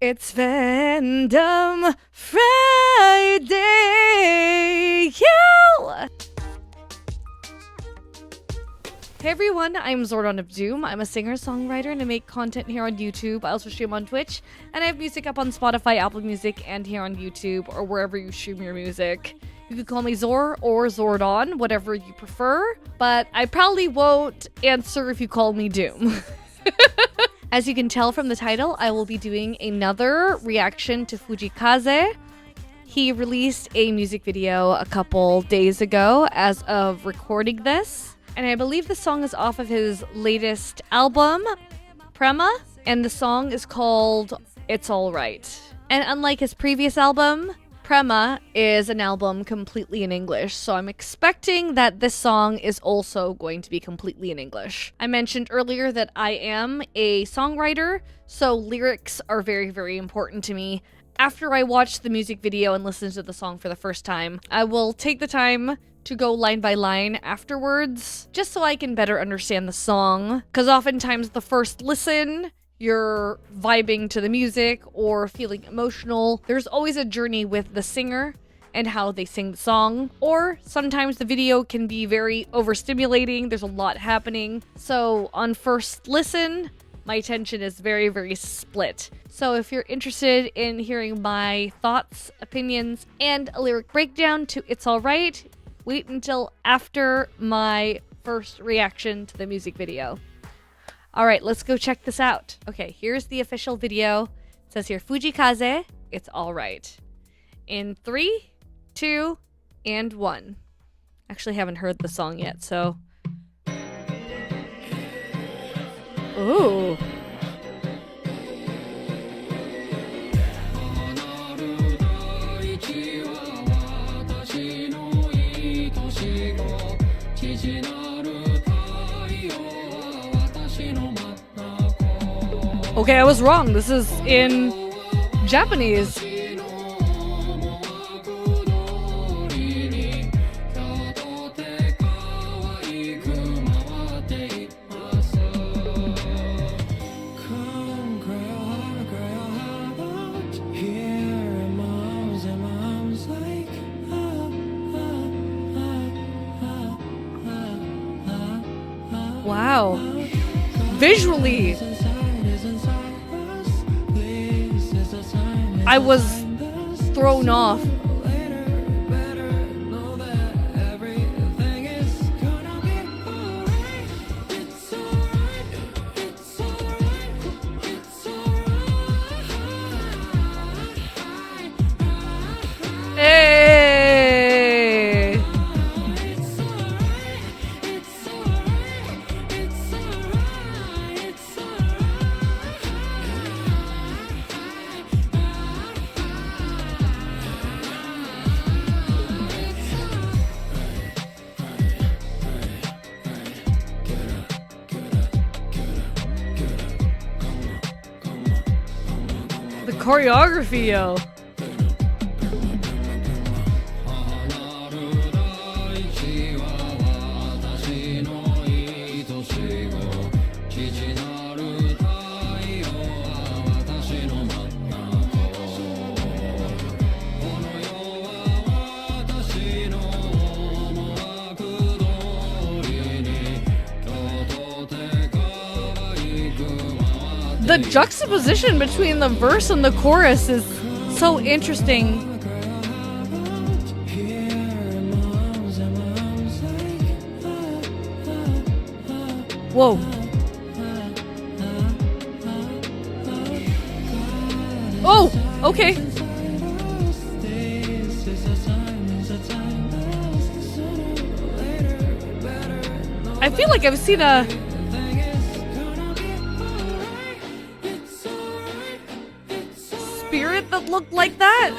It's Fandom Friday! Yo! Hey everyone, I'm Zordon of Doom. I'm a singer-songwriter and I make content here on YouTube. I also stream on Twitch, and I have music up on Spotify, Apple Music, and here on YouTube, or wherever you stream your music. You can call me Zor or Zordon, whatever you prefer, but I probably won't answer if you call me Doom. As you can tell from the title, I will be doing another reaction to Fujii Kaze. He released a music video a couple days ago as of recording this, and I believe the song is off of his latest album, Prema, and the song is called It's Alright. And unlike his previous album, Prema is an album completely in English, so I'm expecting that this song is also going to be completely in English. I mentioned earlier that I am a songwriter, so lyrics are very, very important to me. After I watch the music video and listen to the song for the first time, I will take the time to go line by line afterwards, just so I can better understand the song, because oftentimes the first listen, you're vibing to the music or feeling emotional. There's always a journey with the singer and how they sing the song, or sometimes the video can be very overstimulating. There's a lot happening. So on first listen, my attention is very, very split. So if you're interested in hearing my thoughts, opinions, and a lyric breakdown to It's Alright, wait until after my first reaction to the music video. Alright, let's go check this out. Okay, here's the official video. It says here, Fujii Kaze, It's Alright. In 3, 2, and 1. Actually haven't heard the song yet, so... Ooh. Okay, I was wrong. This is in Japanese. Wow. Visually, I was thrown off. Hey! The choreography, yo. The juxtaposition between the verse and the chorus is so interesting. Whoa. Oh, okay. I feel like I've seen a spirit that looked like that.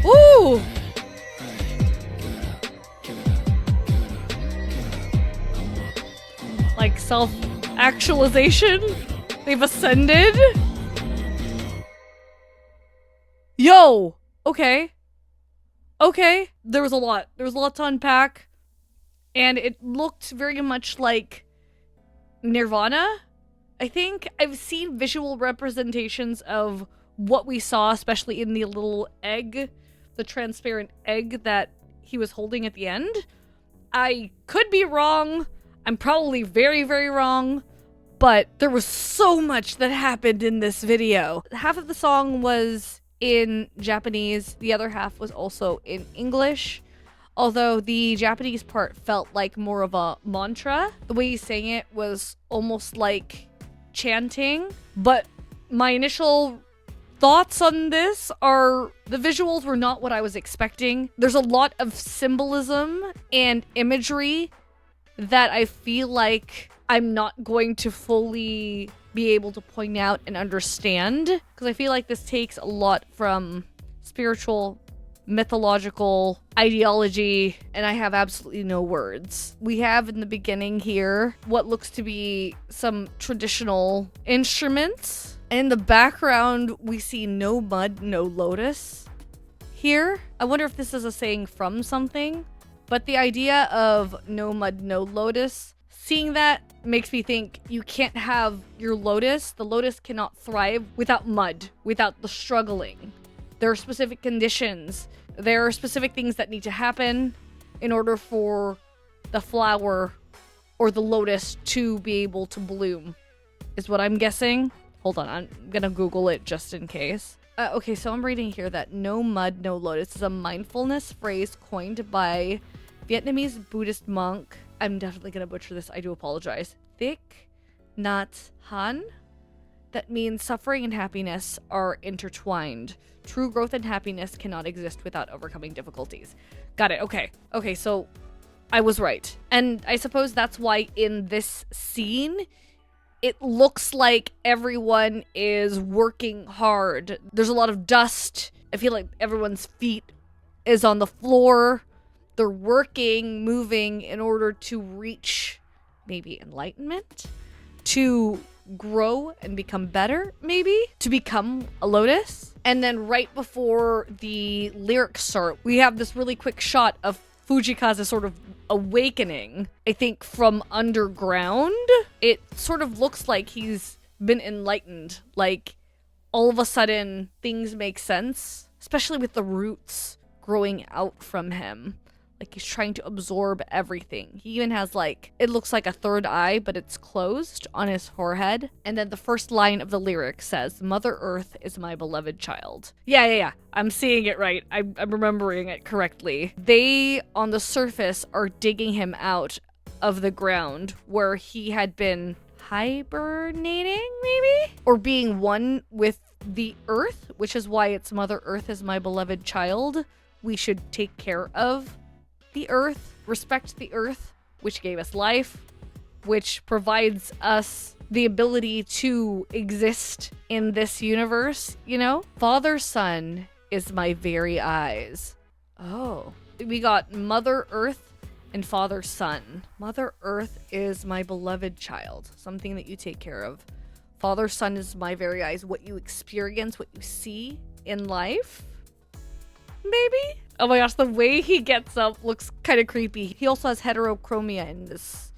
Ooh! like self-actualization. They've ascended. Yo! Okay. Okay. There was a lot. There was a lot to unpack. And it looked very much like Nirvana, I think. I've seen visual representations of what we saw, especially in the little egg, the transparent egg that he was holding at the end. I could be wrong. I'm probably very, very wrong. But there was so much that happened in this video. Half of the song was in Japanese. The other half was also in English. Although the Japanese part felt like more of a mantra. The way he sang it was almost like chanting. But my initial thoughts on this are the visuals were not what I was expecting. There's a lot of symbolism and imagery that I feel like I'm not going to fully be able to point out and understand. Because I feel like this takes a lot from spiritual, mythological ideology, and I have absolutely no words. We have in the beginning here what looks to be some traditional instruments. And in the background, we see no mud, no lotus here. I wonder if this is a saying from something, but the idea of no mud, no lotus, seeing that makes me think you can't have your lotus. The lotus cannot thrive without mud, without the struggling. There are specific conditions. There are specific things that need to happen in order for the flower or the lotus to be able to bloom, is what I'm guessing. Hold on, I'm gonna Google it just in case. Okay, so I'm reading here that no mud, no lotus is a mindfulness phrase coined by Vietnamese Buddhist monk. I'm definitely gonna butcher this, I do apologize. Thich Nhat Hanh. That means suffering and happiness are intertwined. True growth and happiness cannot exist without overcoming difficulties. Got it, okay. Okay, so I was right. And I suppose that's why in this scene, it looks like everyone is working hard. There's a lot of dust. I feel like everyone's feet is on the floor. They're working, moving in order to reach maybe enlightenment, to grow and become better, maybe, to become a lotus. And then right before the lyrics start, we have this really quick shot of Fujii Kaze sort of awakening, I think, from underground. It sort of looks like he's been enlightened. Like, all of a sudden, things make sense, especially with the roots growing out from him. Like, he's trying to absorb everything. He even has, like, it looks like a third eye, but it's closed on his forehead. And then the first line of the lyric says, "Mother Earth is my beloved child." Yeah. I'm seeing it right. I'm remembering it correctly. They, on the surface, are digging him out of the ground where he had been hibernating, maybe? Or being one with the earth, which is why it's Mother Earth is my beloved child. We should take care of the earth, respect the earth, which gave us life, which provides us the ability to exist in this universe, you know? Father Son is my very eyes. Oh. We got Mother Earth and Father Son. Mother Earth is my beloved child, something that you take care of. Father Son is my very eyes, what you experience, what you see in life, maybe? Oh my gosh, the way he gets up looks kind of creepy. He also has heterochromia in this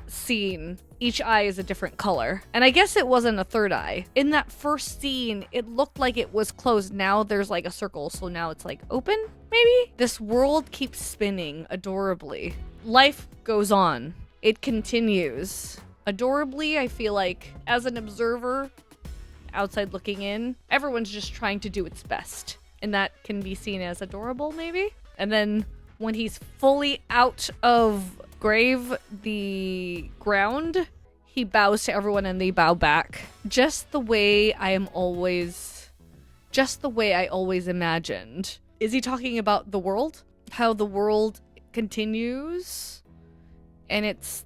scene. Each eye is a different color. And I guess it wasn't a third eye. In that first scene, it looked like it was closed. Now there's like a circle, so now it's like open, maybe? This world keeps spinning adorably. Life goes on. It continues. Adorably, I feel like, as an observer, outside looking in, everyone's just trying to do its best. And that can be seen as adorable, maybe? And then when he's fully out of the ground, he bows to everyone and they bow back. Just the way I always imagined. Is he talking about the world? How the world continues and it's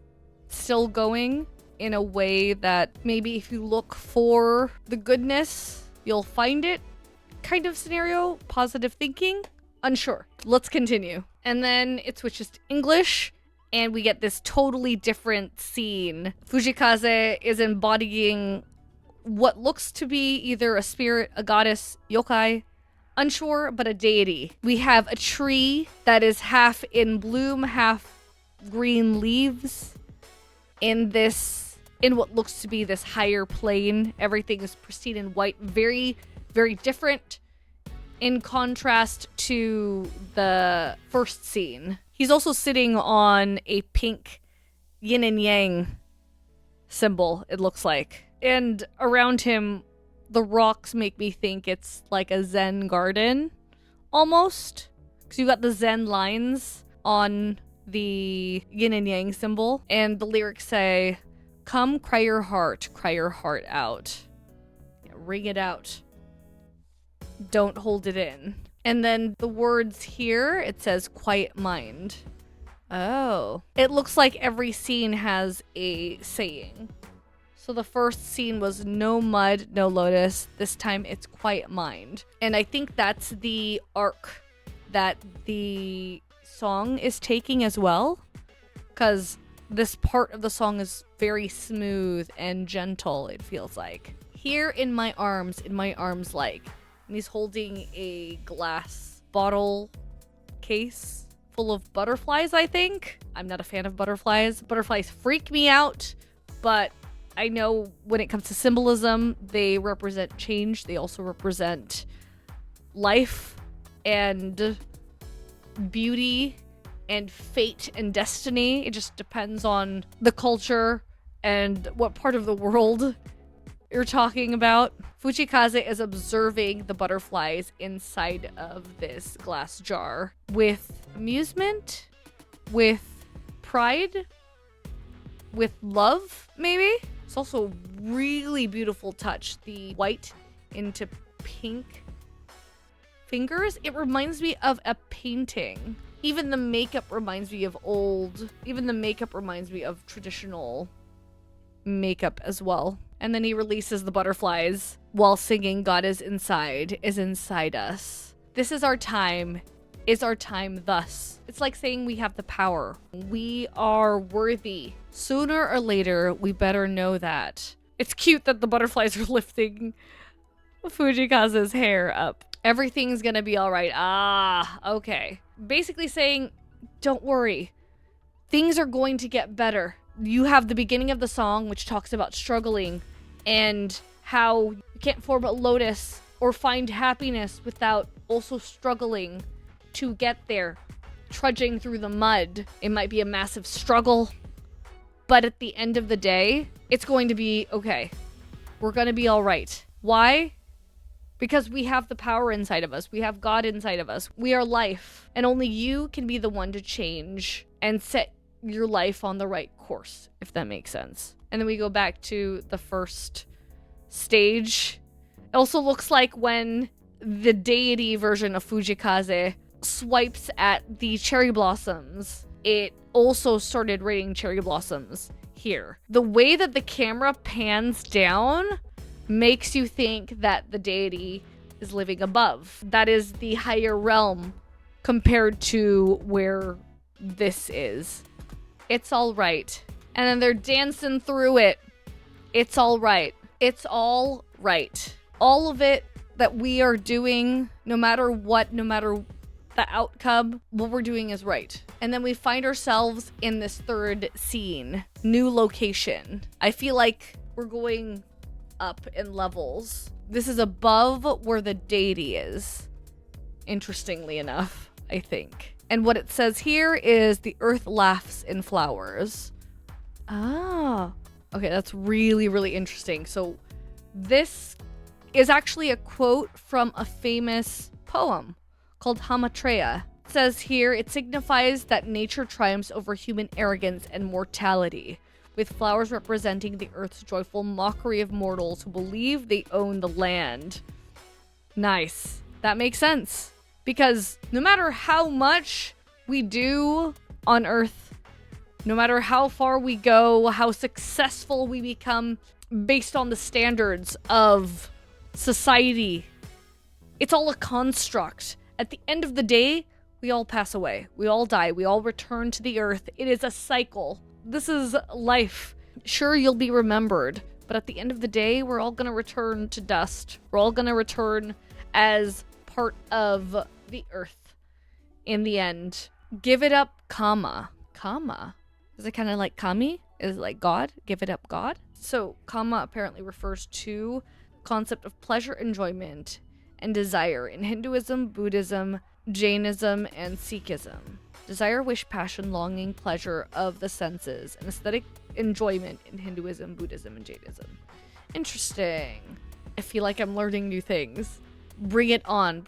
still going in a way that maybe if you look for the goodness, you'll find it? Kind of scenario, positive thinking, unsure. Let's continue. And then it switches to English, and we get this totally different scene. Fujii Kaze is embodying what looks to be either a spirit, a goddess, yokai, unsure, but a deity. We have a tree that is half in bloom, half green leaves in what looks to be this higher plane. Everything is pristine and white, very, very different in contrast to the first scene. He's also sitting on a pink yin and yang symbol, it looks like. And around him, the rocks make me think it's like a Zen garden, almost. Because you got the Zen lines on the yin and yang symbol. And the lyrics say, "Come, cry your heart out. Yeah, ring it out. Don't hold it in." And then the words here, it says quiet mind. Oh. It looks like every scene has a saying. So the first scene was no mud, no lotus. This time it's quiet mind. And I think that's the arc that the song is taking as well. Because this part of the song is very smooth and gentle, it feels like. Here in my arms like. And he's holding a glass bottle case full of butterflies, I think. I'm not a fan of butterflies. Butterflies freak me out, but I know when it comes to symbolism, they represent change. They also represent life and beauty and fate and destiny. It just depends on the culture and what part of the world you're talking about. Fujii Kaze is observing the butterflies inside of this glass jar with amusement, with pride, with love, maybe? It's also a really beautiful touch. The white into pink fingers. It reminds me of a painting. Even the makeup reminds me of traditional makeup as well. And then he releases the butterflies while singing God is inside us. This is our time thus. It's like saying we have the power. We are worthy. Sooner or later, we better know that. It's cute that the butterflies are lifting Fujii Kaze's hair up. Everything's gonna be alright. Okay. Basically saying, don't worry. Things are going to get better. You have the beginning of the song, which talks about struggling and how you can't form a lotus or find happiness without also struggling to get there, trudging through the mud. It might be a massive struggle, but at the end of the day, it's going to be okay. We're going to be all right. Why? Because we have the power inside of us. We have God inside of us. We are life, and only you can be the one to change and set your life on the right course, if that makes sense. And then we go back to the first stage. It also looks like when the deity version of Fujii Kaze swipes at the cherry blossoms, it also started raining cherry blossoms here. The way that the camera pans down makes you think that the deity is living above. That is the higher realm compared to where this is. It's all right. And then they're dancing through it. It's all right. It's all right. All of it that we are doing, no matter what, no matter the outcome, what we're doing is right. And then we find ourselves in this third scene. New location. I feel like we're going up in levels. This is above where the deity is. Interestingly enough, I think. And what it says here is the earth laughs in flowers. Ah. Okay, that's really, really interesting. So this is actually a quote from a famous poem called Hamatreya. It says here, it signifies that nature triumphs over human arrogance and mortality, with flowers representing the earth's joyful mockery of mortals who believe they own the land. Nice. That makes sense. Because no matter how much we do on Earth, no matter how far we go, how successful we become based on the standards of society, it's all a construct. At the end of the day, we all pass away. We all die. We all return to the earth. It is a cycle. This is life. Sure, you'll be remembered, but at the end of the day, we're all gonna return to dust. We're all gonna return as part of the earth in the end. Give it up, comma. Comma. Is it kind of like kami? Is it like God? Give it up, God? So, karma apparently refers to the concept of pleasure, enjoyment, and desire in Hinduism, Buddhism, Jainism, and Sikhism. Desire, wish, passion, longing, pleasure of the senses, and aesthetic enjoyment in Hinduism, Buddhism, and Jainism. Interesting. I feel like I'm learning new things. Bring it on,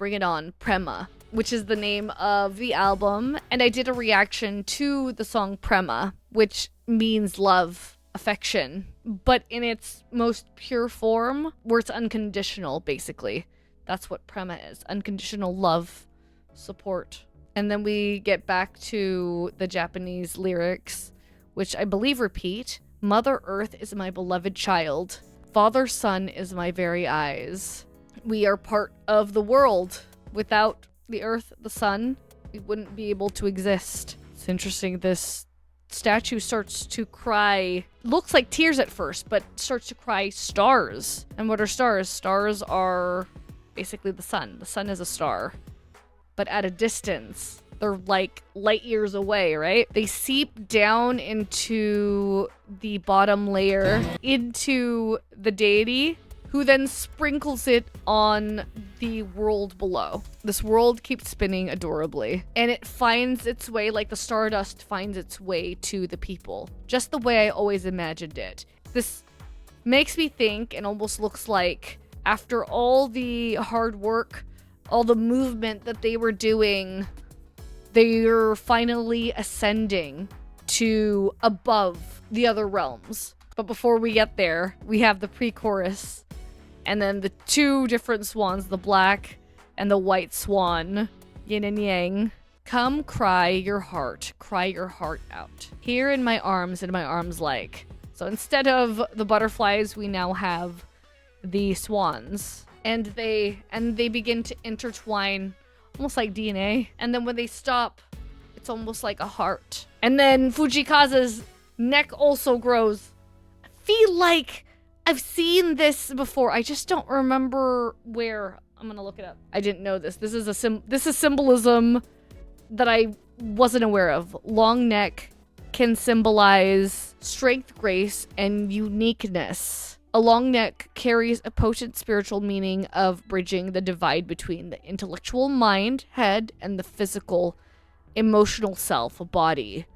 Prema, which is the name of the album, and I did a reaction to the song Prema, which means love, affection, but in its most pure form, where it's unconditional, basically. That's what Prema is. Unconditional love, support. And then we get back to the Japanese lyrics, which I believe repeat. Mother Earth is my beloved child. Father Sun is my very eyes. We are part of the world. Without the earth, the sun, we wouldn't be able to exist. It's interesting, this statue starts to cry, looks like tears at first, but starts to cry stars. And what are stars? Stars are basically the sun. The sun is a star, but at a distance. They're like light years away, right? They seep down into the bottom layer, into the deity, who then sprinkles it on the world below. This world keeps spinning adorably, and it finds its way, like the stardust finds its way to the people, just the way I always imagined it. This makes me think, and almost looks like, after all the hard work, all the movement that they were doing, they're finally ascending to above the other realms. But before we get there, we have the pre-chorus, and then the two different swans, the black and the white swan, yin and yang. Come cry your heart out. Here in my arms like. So instead of the butterflies, we now have the swans. And they begin to intertwine, almost like DNA. And then when they stop, it's almost like a heart. And then Fujii Kaze's neck also grows. I feel like I've seen this before. I just don't remember where. I'm gonna look it up. I didn't know this. This is symbolism that I wasn't aware of. Long neck can symbolize strength, grace, and uniqueness. A long neck carries a potent spiritual meaning of bridging the divide between the intellectual mind, head, and the physical, emotional self, body.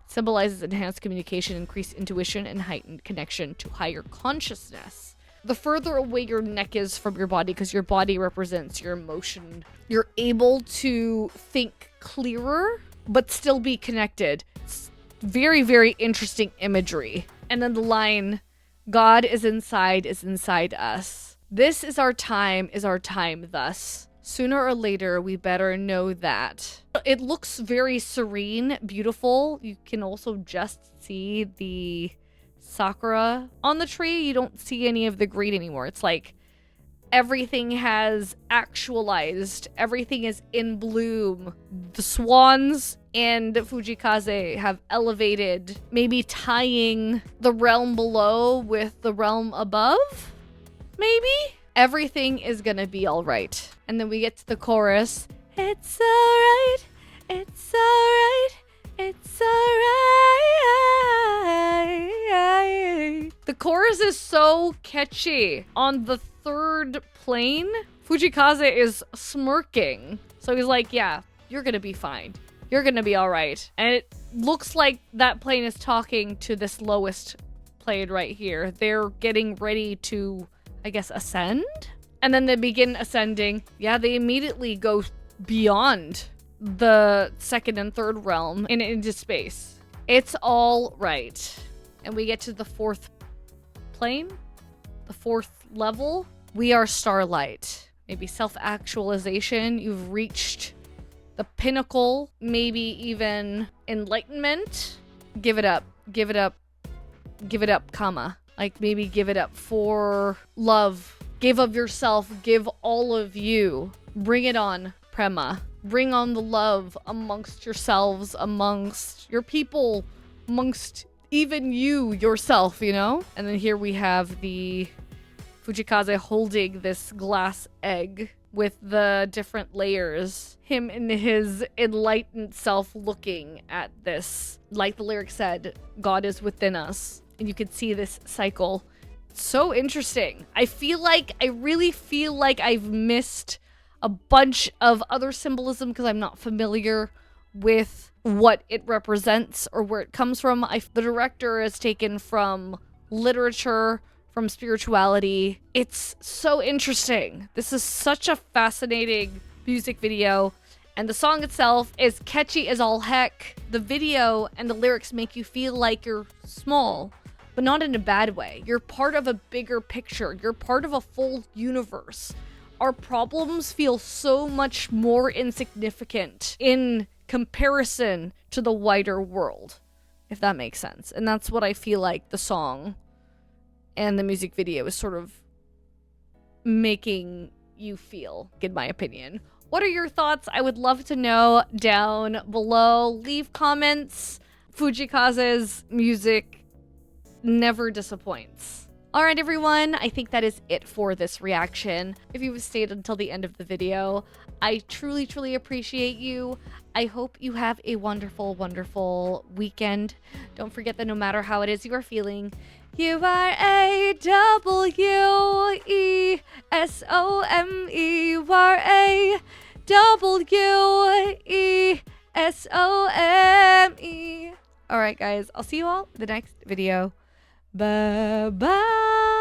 Symbolizes enhanced communication, increased intuition, and heightened connection to higher consciousness. The further away your neck is from your body, because your body represents your emotion, you're able to think clearer, but still be connected. It's very, very interesting imagery. And then the line, God is inside us. This is our time thus. Sooner or later, we better know that. It looks very serene, beautiful. You can also just see the sakura on the tree. You don't see any of the green anymore. It's like everything has actualized. Everything is in bloom. The swans and Fujii Kaze have elevated, maybe tying the realm below with the realm above? Maybe? Everything is gonna be alright. And then we get to the chorus. It's alright, it's alright, it's alright. The chorus is so catchy. On the third plane, Fujii Kaze is smirking. So he's like, yeah, you're gonna be fine. You're gonna be alright. And it looks like that plane is talking to this lowest plane right here. They're getting ready to, I guess, ascend? And then they begin ascending. Yeah, they immediately go beyond the second and third realm and into space. It's all right. And we get to the fourth plane, the fourth level. We are starlight. Maybe self-actualization. You've reached the pinnacle, maybe even enlightenment. Give it up, comma. Like maybe give it up for love. Give of yourself, give all of you. Bring it on, Prema. Bring on the love amongst yourselves, amongst your people, amongst even you yourself, you know? And then here we have the Fujii Kaze holding this glass egg with the different layers. Him in his enlightened self looking at this. Like the lyric said, God is within us. And you can see this cycle. So interesting. I really feel like I've missed a bunch of other symbolism because I'm not familiar with what it represents or where it comes from. The director is taken from literature, from spirituality. It's so interesting. This is such a fascinating music video. And the song itself is catchy as all heck. The video and the lyrics make you feel like you're small, but not in a bad way. You're part of a bigger picture. You're part of a full universe. Our problems feel so much more insignificant in comparison to the wider world, if that makes sense. And that's what I feel like the song and the music video is sort of making you feel, in my opinion. What are your thoughts? I would love to know down below. Leave comments. Fujii Kaze's music never disappoints. Alright everyone, I think that is it for this reaction. If you've stayed until the end of the video, I truly, truly appreciate you. I hope you have a wonderful, wonderful weekend. Don't forget that no matter how it is you are feeling, you are A-W-E-S-O-M-E. You are A-W-E-S-O-M-E. Alright guys, I'll see you all in the next video. Bye-bye.